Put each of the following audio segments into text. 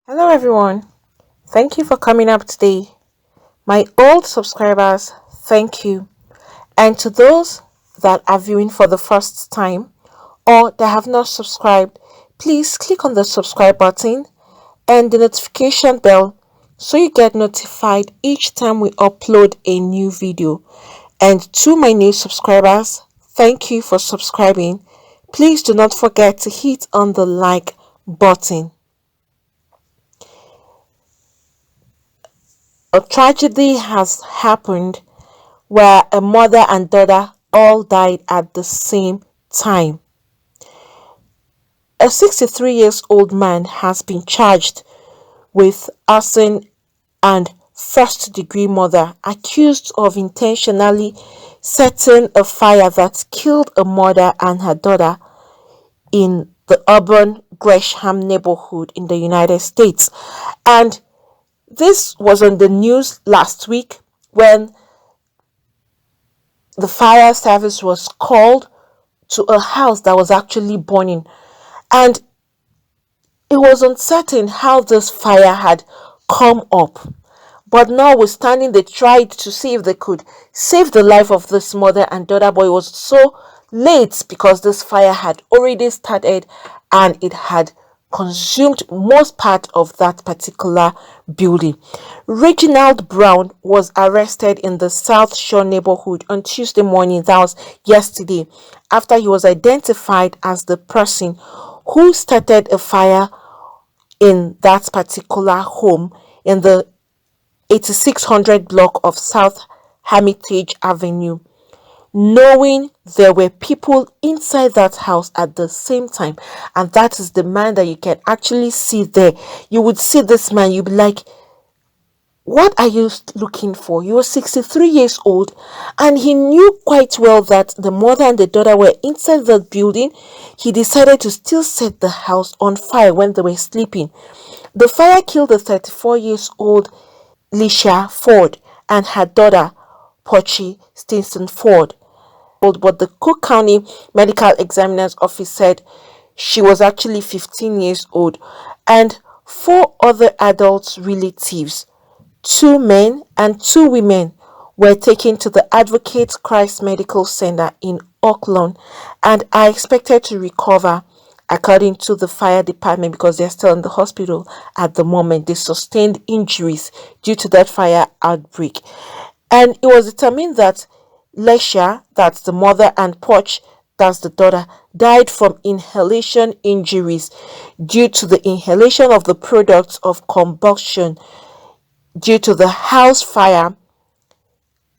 Hello everyone, thank you for coming up today. My old subscribers, thank you. And to those that are viewing for the first time or that have not subscribed, please click on the subscribe button and the notification bell so you get notified each time we upload a new video. And to my new subscribers, thank you for subscribing. Please do not forget to hit on the like button. A tragedy has happened where a mother and daughter all died at the same time. A 63 years old man has been charged with arson and first degree murder, accused of intentionally setting a fire that killed a mother and her daughter in the urban Gresham neighborhood in the United States. And this was on the news last week when the fire service was called to a house that was actually burning, and it was uncertain how this fire had come up. But notwithstanding, they tried to see if they could save the life of this mother and daughter, but it was so late because this fire had already started and it had consumed most part of that particular building. Reginald Brown was arrested in the South Shore neighborhood on Tuesday morning, that was yesterday, after he was identified as the person who started a fire in that particular home in the 8600 block of South Hermitage Avenue, knowing there were people inside that house at the same time. And that is the man that you can actually see there. You would see this man, you'd be like, what are you looking for? You were 63 years old, and he knew quite well that the mother and the daughter were inside the building. He decided to still set the house on fire when they were sleeping. The fire killed the 34 years old Lisha Ford and her daughter Pochi Stinson Ford. But the Cook County Medical Examiner's Office said she was actually 15 years old, and four other adult relatives, two men and two women, were taken to the Advocate Christ Medical Center in Auckland and are expected to recover, according to the fire department, because they're still in the hospital at the moment. They sustained injuries due to that fire outbreak. And it was determined that Lesha, that's the mother, and Poch, that's the daughter, died from inhalation injuries due to the inhalation of the products of combustion due to the house fire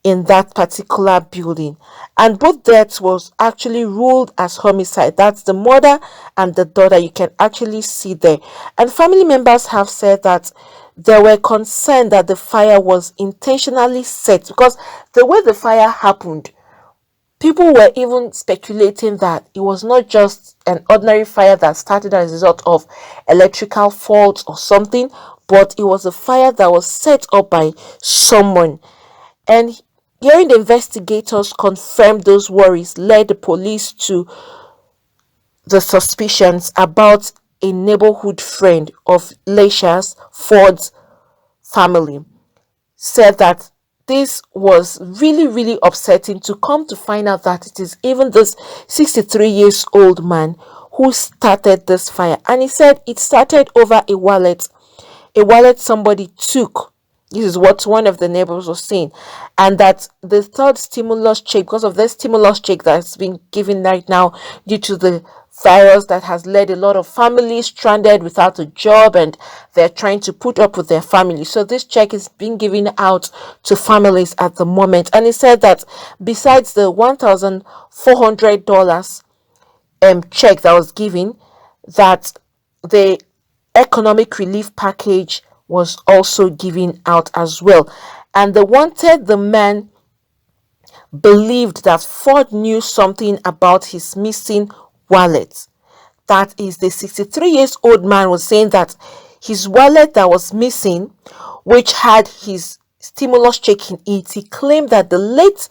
in that particular building. And both deaths was actually ruled as homicide. That's the mother and the daughter, you can actually see there. And family members have said that they were concerned that the fire was intentionally set, because the way the fire happened, people were even speculating that it was not just an ordinary fire that started as a result of electrical faults or something, but it was a fire that was set up by someone. And hearing the investigators confirm those worries led the police to the suspicions about a neighborhood friend of Leisha's Ford's family. Said that this was really, really upsetting to come to find out that it is even this 63 years old man who started this fire. And he said it started over a wallet somebody took. This is what one of the neighbors was saying. And that the third stimulus check, because of the stimulus check that's being given right now due to the virus that has led a lot of families stranded without a job, and they're trying to put up with their family. So this check is being given out to families at the moment. And he said that besides the $1,400 check that was given, that the economic relief package was also given out as well. And the man believed that Ford knew something about his missing wallet. That is, the 63 years old man was saying that his wallet that was missing, which had his stimulus check in it, he claimed that the late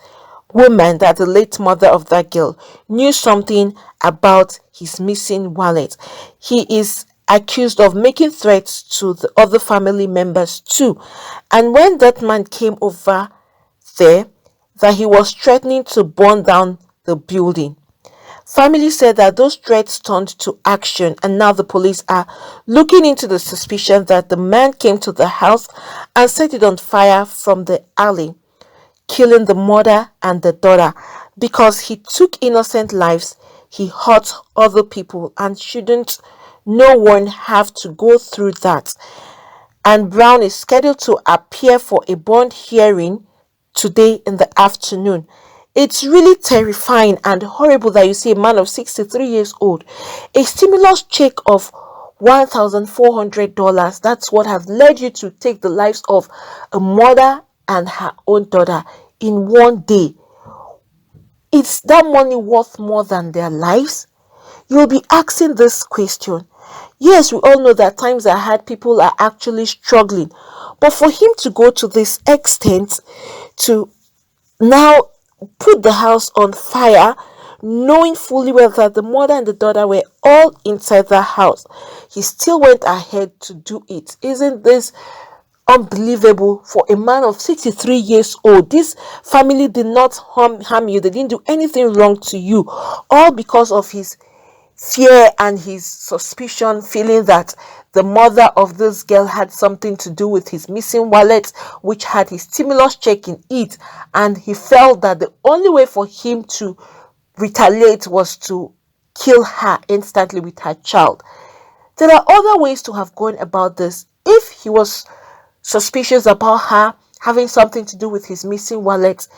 woman, that the late mother of that girl, knew something about his missing wallet. He is accused of making threats to the other family members too. And when that man came over there, that he was threatening to burn down the building. Family said that those threats turned to action, and now the police are looking into the suspicion that the man came to the house and set it on fire from the alley, killing the mother and the daughter. Because he took innocent lives, he hurt other people, and shouldn't no one have to go through that. And Brown is scheduled to appear for a bond hearing today in the afternoon. It's really terrifying and horrible that you see a man of 63 years old, a stimulus check of $1,400. That's what has led you to take the lives of a mother and her own daughter in one day. Is that money worth more than their lives? You'll be asking this question. Yes, we all know that times are hard, people are actually struggling. But for him to go to this extent to now put the house on fire, knowing fully well that the mother and the daughter were all inside the house, he still went ahead to do it. Isn't this unbelievable for a man of 63 years old? This family did not harm you, they didn't do anything wrong to you, all because of his fear and his suspicion, feeling that the mother of this girl had something to do with his missing wallet, which had his stimulus check in it, and he felt that the only way for him to retaliate was to kill her instantly with her child. There are other ways to have gone about this. If he was suspicious about her having something to do with his missing wallet,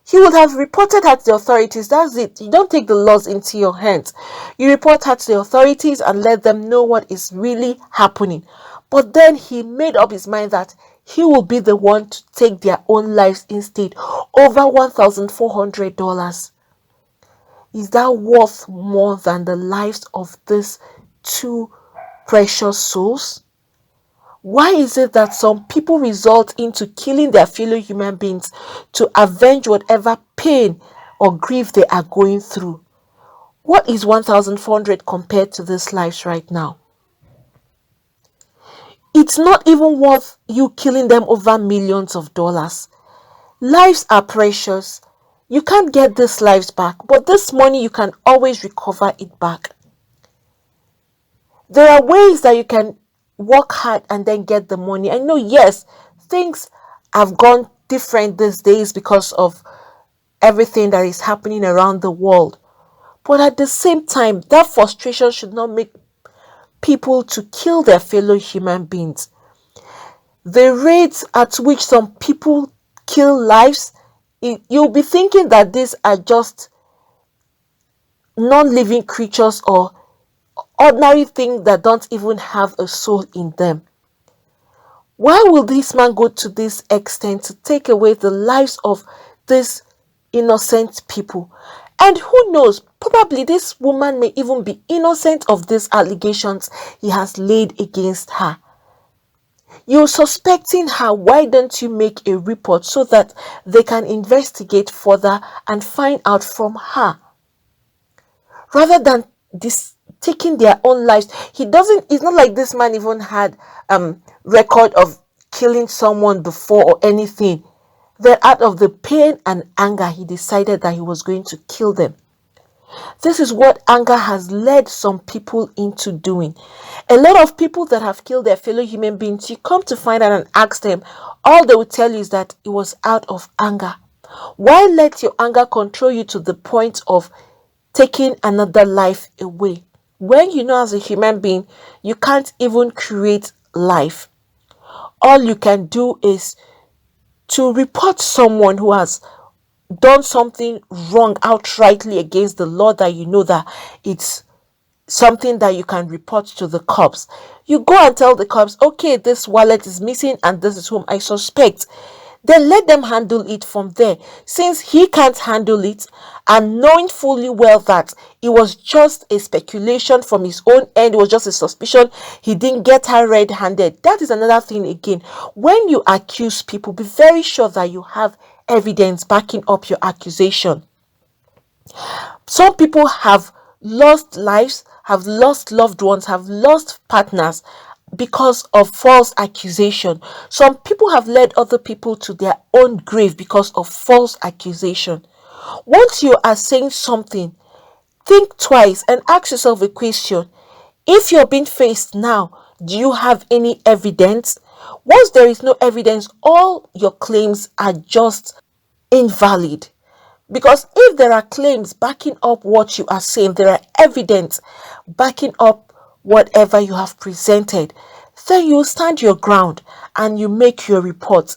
he would have reported her to the authorities. That's it. You don't take the laws into your hands. You report her to the authorities and let them know what is really happening. But then he made up his mind that he will be the one to take their own lives instead. Over $1,400. Is that worth more than the lives of these two precious souls? Why is it that some people result into killing their fellow human beings to avenge whatever pain or grief they are going through? What is 1,400 compared to these lives right now? It's not even worth you killing them over millions of dollars. Lives are precious. You can't get these lives back, but this money you can always recover it back. There are ways that you can work hard and then get the money. I know, yes, things have gone different these days because of everything that is happening around the world. But at the same time, that frustration should not make people to kill their fellow human beings. The rates at which some people kill lives, you'll be thinking that these are just non-living creatures or ordinary things that don't even have a soul in them. Why will this man go to this extent to take away the lives of these innocent people? And who knows, probably this woman may even be innocent of these allegations he has laid against her. You're suspecting her. Why don't you make a report so that they can investigate further and find out from her? Rather than taking their own lives. It's not like this man even had record of killing someone before or anything. Then out of the pain and anger, he decided that he was going to kill them. This is what anger has led some people into doing. A lot of people that have killed their fellow human beings, you come to find out and ask them, all they will tell you is that it was out of anger. Why let your anger control you to the point of taking another life away? When you know as a human being, you can't even create life. All you can do is to report someone who has done something wrong outrightly against the law, that you know that it's something that you can report to the cops. You go and tell the cops, okay, this wallet is missing and this is whom I suspect. Then let them handle it from there. Since he can't handle it, and knowing fully well that it was just a speculation from his own end, it was just a suspicion, he didn't get her red-handed. That is another thing again. When you accuse people, be very sure that you have evidence backing up your accusation. Some people have lost lives, have lost loved ones, have lost partners because of false accusation. Some people have led other people to their own grave because of false accusation. Once you are saying something, think twice and ask yourself a question. If you're being faced now, do you have any evidence? Once there is no evidence, all your claims are just invalid. Because if there are claims backing up what you are saying, there are evidence backing up whatever you have presented, then you stand your ground and you make your report.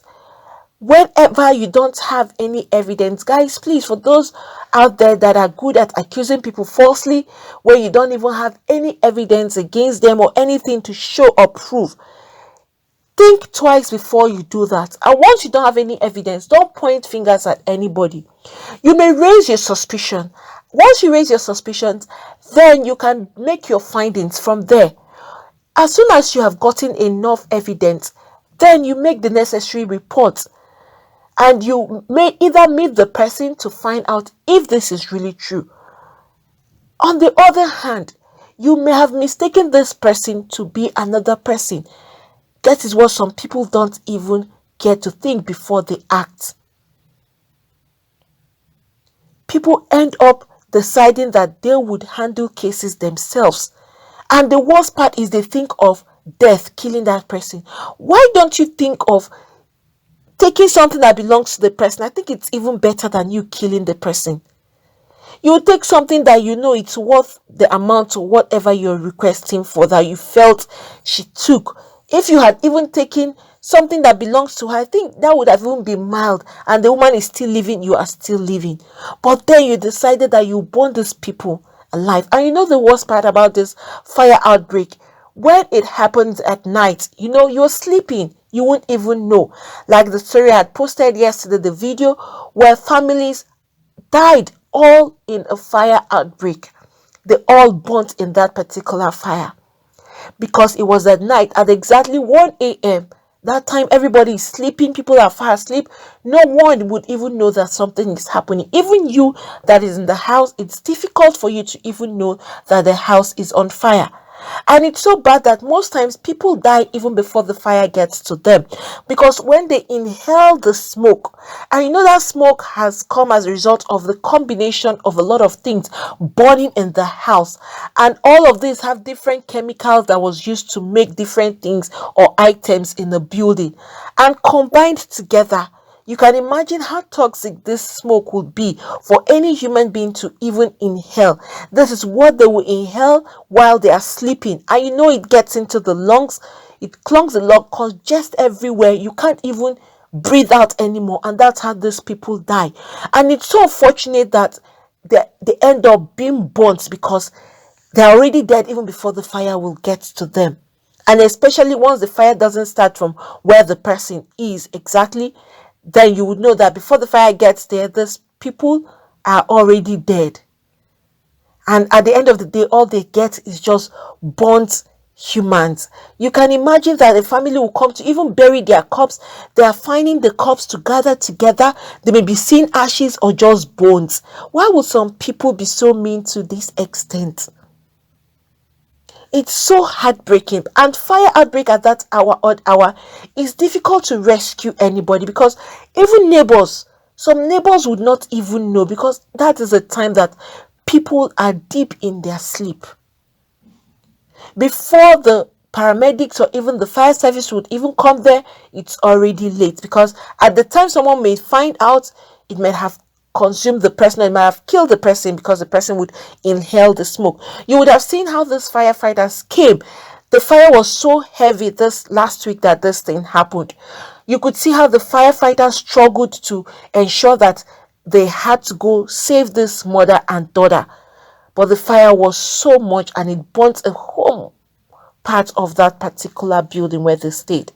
Whenever you don't have any evidence, guys, please, for those out there that are good at accusing people falsely, where you don't even have any evidence against them or anything to show or prove, think twice before you do that. And once you don't have any evidence, don't point fingers at anybody. You may raise your suspicion. Once you raise your suspicions, then you can make your findings from there. As soon as you have gotten enough evidence, then you make the necessary report. And you may either meet the person to find out if this is really true. On the other hand, you may have mistaken this person to be another person. That is what some people don't even get to think before they act. People end up deciding that they would handle cases themselves. And the worst part is they think of death, killing that person. Why don't you think of taking something that belongs to the person? I think it's even better than you killing the person. You take something that you know it's worth the amount of whatever you're requesting for, that you felt she took. If you had even taken something that belongs to her, I think that would have even been mild, and the woman is still living, you are still living. But then you decided that you burn these people alive. And you know the worst part about this fire outbreak? When it happens at night, you're sleeping, you won't even know. Like the story I had posted yesterday, the video where families died all in a fire outbreak. They all burnt in that particular fire because it was at night at exactly 1 a.m. That time everybody is sleeping, people are fast asleep. No one would even know that something is happening. Even you that is in the house, it's difficult for you to even know that the house is on fire. And it's so bad that most times people die even before the fire gets to them, because when they inhale the smoke, and that smoke has come as a result of the combination of a lot of things burning in the house, and all of these have different chemicals that was used to make different things or items in the building, and combined together, you can imagine how toxic this smoke would be for any human being to even inhale. This is what they will inhale while they are sleeping. And it gets into the lungs. It clogs the lung, congests everywhere. You can't even breathe out anymore. And that's how these people die. And it's so unfortunate that they end up being burnt because they're already dead even before the fire will get to them. And especially once the fire doesn't start from where the person is exactly, then you would know that before the fire gets there, these people are already dead. And at the end of the day, all they get is just burnt humans. You can imagine that a family will come to even bury their corpse. They are finding the corpse to gather together. They may be seeing ashes or just bones. Why would some people be so mean to this extent? It's so heartbreaking. And fire outbreak at that odd hour is difficult to rescue anybody, because even some neighbors would not even know, because that is a time that people are deep in their sleep. Before the paramedics or even the fire service would even come there, it's already late, because at the time someone may find out, it may have consumed the person, and might have killed the person, because the person would inhale the smoke. You would have seen how these firefighters came. The fire was so heavy this last week that this thing happened. You could see how the firefighters struggled to ensure that they had to go save this mother and daughter. But the fire was so much, and it burnt a whole part of that particular building where they stayed.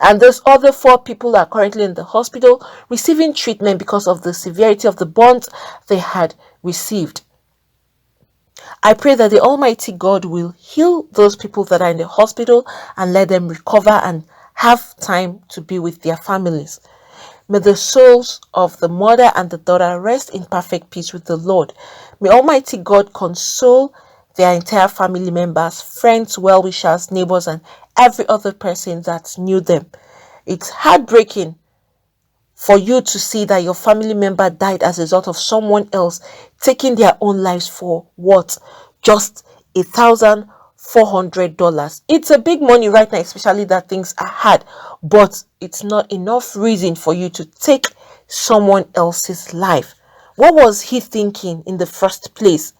And those other 4 people are currently in the hospital receiving treatment because of the severity of the burns they had received. I pray that the Almighty God will heal those people that are in the hospital and let them recover and have time to be with their families. May the souls of the mother and the daughter rest in perfect peace with the Lord. May Almighty God console their entire family members, friends, well-wishers, neighbors, and every other person that knew them. It's heartbreaking for you to see that your family member died as a result of someone else taking their own lives for what? Just $1,400. It's a big money right now, especially that things are hard, but it's not enough reason for you to take someone else's life. What was he thinking in the first place?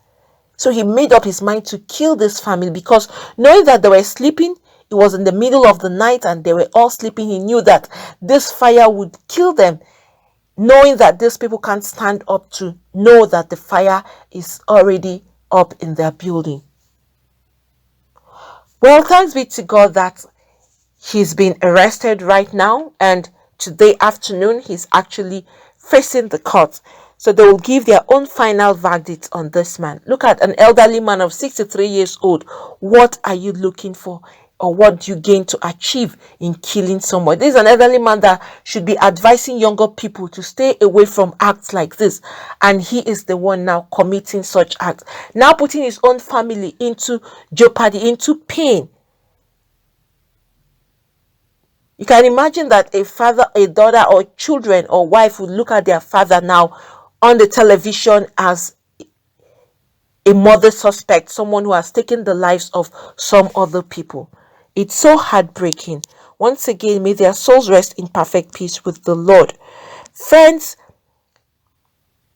So he made up his mind to kill this family because knowing that they were sleeping, it was in the middle of the night and they were all sleeping. He knew that this fire would kill them, knowing that these people can't stand up to know that the fire is already up in their building. Well, thanks be to God that he's been arrested right now, and today afternoon he's actually facing the court. So they will give their own final verdict on this man. Look at an elderly man of 63 years old. What are you looking for? Or what do you gain to achieve in killing someone? This is an elderly man that should be advising younger people to stay away from acts like this. And he is the one now committing such acts. Now putting his own family into jeopardy, into pain. You can imagine that a father, a daughter, or children or wife would look at their father now on the television as a murder suspect, someone who has taken the lives of some other people. It's so heartbreaking. Once again, may their souls rest in perfect peace with the Lord. Friends,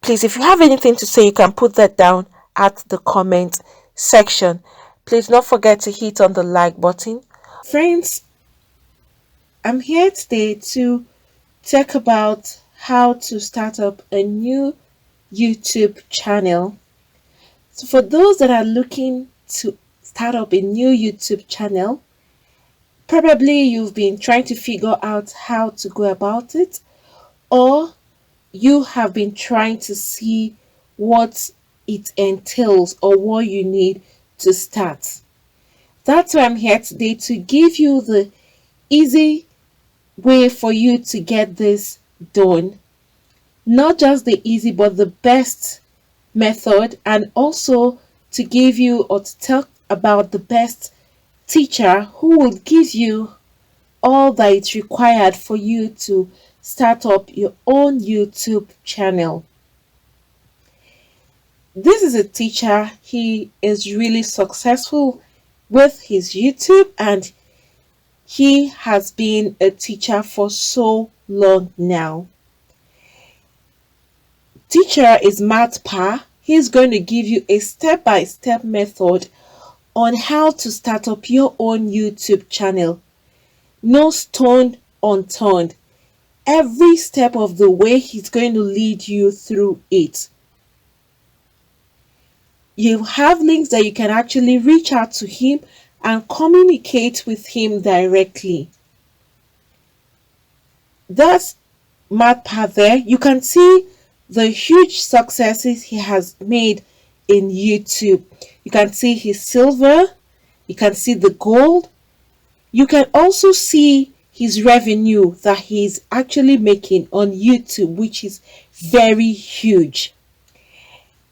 please, if you have anything to say, you can put that down at the comment section. Please don't forget to hit on the like button. Friends, I'm here today to talk about how to start up a new YouTube channel. So for those that are looking to start up a new YouTube channel, probably you've been trying to figure out how to go about it, or you have been trying to see what it entails or what you need to start. That's why I'm here today, to give you the easy way for you to get this done. Not just the easy, but the best method, and also to give you or to talk about the best teacher who will give you all that is required for you to start up your own YouTube channel. This is a teacher. He is really successful with his YouTube, and he has been a teacher for so long now. Teacher is Matt Pa. He's going to give you a step-by-step method on how to start up your own YouTube channel. No stone unturned. Every step of the way, he's going to lead you through it. You have links that you can actually reach out to him and communicate with him directly. That's Matt Pa there. You can see the huge successes he has made in YouTube. You can see his silver, you can see the gold, you can also see his revenue that he's actually making on YouTube, which is very huge.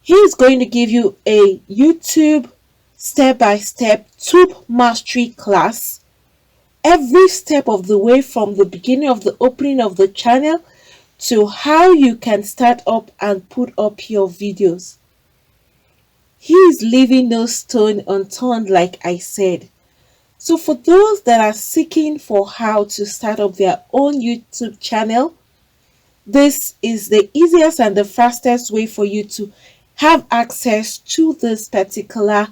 He is going to give you a YouTube step-by-step tube mastery class, every step of the way, from the beginning of the opening of the channel to how you can start up and put up your videos. He is leaving no stone unturned, like I said. So for those that are seeking for how to start up their own YouTube channel, this is the easiest and the fastest way for you to have access to this particular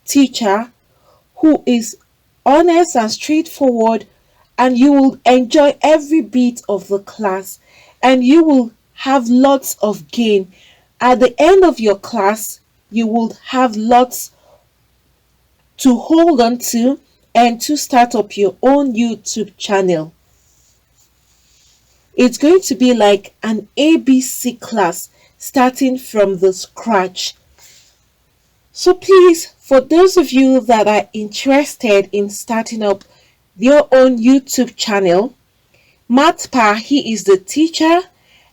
teacher who is honest and straightforward, and you will enjoy every bit of the class, and you will have lots of gain. At the end of your class, you will have lots to hold on to and to start up your own YouTube channel. It's going to be like an ABC class, starting from the scratch. So please, for those of you that are interested in starting up your own YouTube channel, Matt Pa, he is the teacher,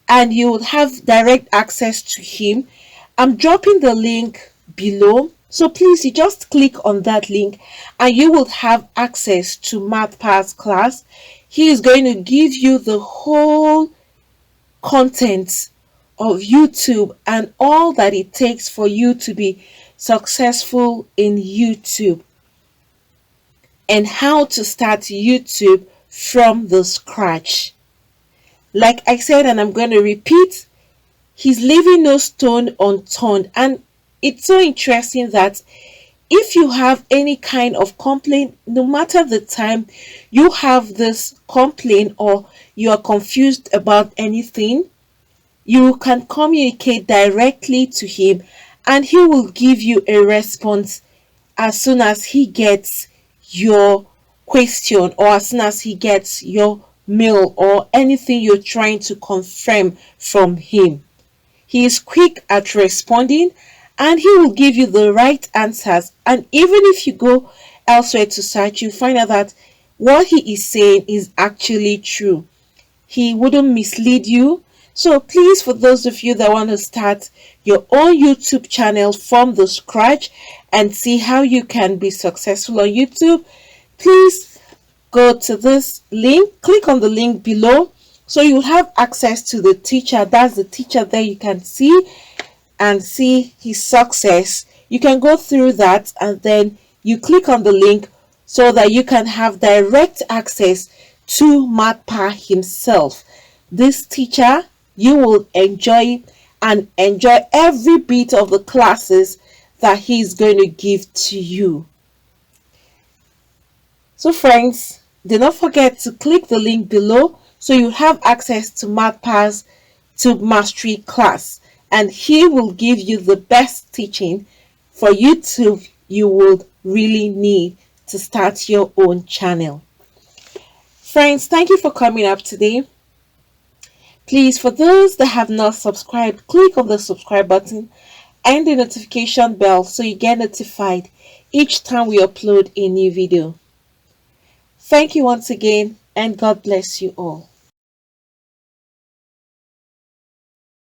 and you will have direct access to him. I'm dropping the link below So please, you just click on that link and you will have access to Math Pass class. He is going to give you the whole content of YouTube and all that it takes for you to be successful in YouTube, and how to start YouTube from the scratch. Like I said, and I'm going to repeat, he's leaving no stone unturned. And it's so interesting that if you have any kind of complaint, no matter the time you have this complaint or you are confused about anything, you can communicate directly to him and he will give you a response as soon as he gets your question, or as soon as he gets your mail or anything you're trying to confirm from him. He is quick at responding and he will give you the right answers. And even if you go elsewhere to search, you find out that what he is saying is actually true. He wouldn't mislead you. So please, for those of you that want to start your own YouTube channel from the scratch and see how you can be successful on YouTube, please go to this link, click on the link below, so you'll have access to the teacher. That's the teacher there you can see and see his success. You can go through that and then you click on the link so that you can have direct access to MathPa himself. This teacher, you will enjoy and enjoy every bit of the classes that he's going to give to you. So friends, do not forget to click the link below so you have access to MathPa's Tube Mastery class, and he will give you the best teaching for YouTube you would really need to start your own channel. Friends, thank you for coming up today. Please, for those that have not subscribed, click on the subscribe button and the notification bell so you get notified each time we upload a new video. Thank you once again, and God bless you all.